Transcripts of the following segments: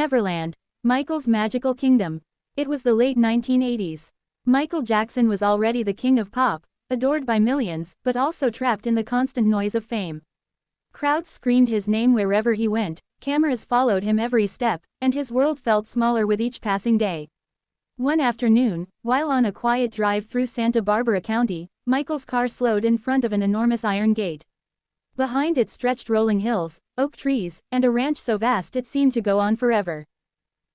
Neverland, Michael's magical kingdom. It was the late 1980s. Michael Jackson was already the king of pop, adored by millions, but also trapped in the constant noise of fame. Crowds screamed his name wherever he went, cameras followed him every step, and his world felt smaller with each passing day. One afternoon, while on a quiet drive through Santa Barbara County, Michael's car slowed in front of an enormous iron gate. Behind it stretched rolling hills, oak trees, and a ranch so vast it seemed to go on forever.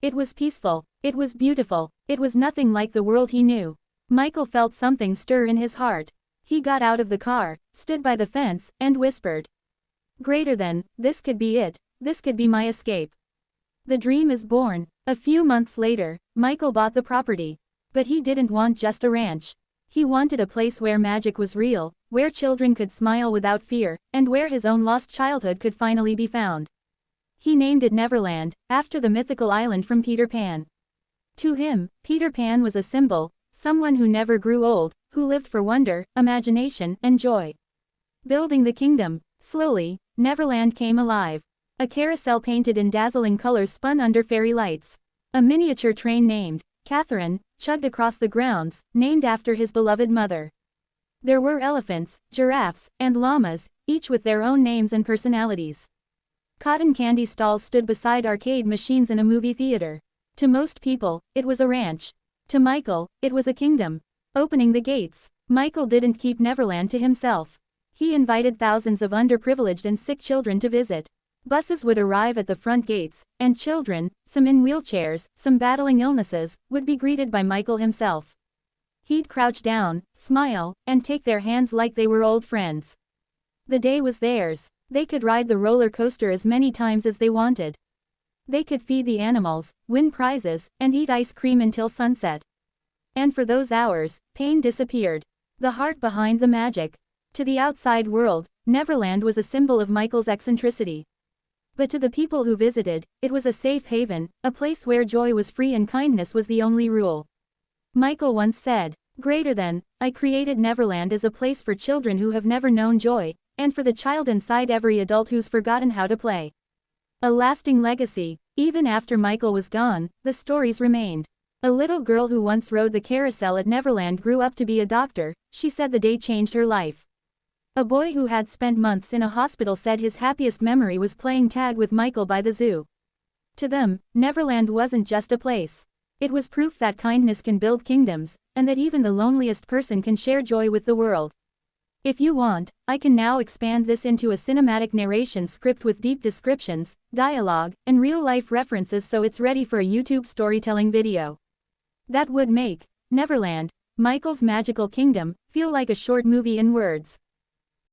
It was peaceful, it was beautiful, it was nothing like the world he knew. Michael felt something stir in his heart. He got out of the car, stood by the fence, and whispered. Greater than, this could be it, this could be my escape. The dream is born. A few months later, Michael bought the property. But he didn't want just a ranch. He wanted a place where magic was real, where children could smile without fear, and where his own lost childhood could finally be found. He named it Neverland, after the mythical island from Peter Pan. To him, Peter Pan was a symbol, someone who never grew old, who lived for wonder, imagination, and joy. Building the kingdom, slowly, Neverland came alive. A carousel painted in dazzling colors spun under fairy lights. A miniature train named Catherine chugged across the grounds, named after his beloved mother. There were elephants, giraffes, and llamas, each with their own names and personalities. Cotton candy stalls stood beside arcade machines in a movie theater. To most people, it was a ranch. To Michael, it was a kingdom. Opening the gates, Michael didn't keep Neverland to himself. He invited thousands of underprivileged and sick children to visit. Buses would arrive at the front gates, and children, some in wheelchairs, some battling illnesses, would be greeted by Michael himself. He'd crouch down, smile, and take their hands like they were old friends. The day was theirs. They could ride the roller coaster as many times as they wanted. They could feed the animals, win prizes, and eat ice cream until sunset. And for those hours, pain disappeared. The heart behind the magic. To the outside world, Neverland was a symbol of Michael's eccentricity. But to the people who visited, it was a safe haven, a place where joy was free and kindness was the only rule. Michael once said, "Greater than, I created Neverland as a place for children who have never known joy, and for the child inside every adult who's forgotten how to play." A lasting legacy. Even after Michael was gone, the stories remained. A little girl who once rode the carousel at Neverland grew up to be a doctor. She said the day changed her life. A boy who had spent months in a hospital said his happiest memory was playing tag with Michael by the zoo. To them, Neverland wasn't just a place. It was proof that kindness can build kingdoms, and that even the loneliest person can share joy with the world. If you want, I can now expand this into a cinematic narration script with deep descriptions, dialogue, and real-life references so it's ready for a YouTube storytelling video. That would make Neverland, Michael's magical kingdom, feel like a short movie in words.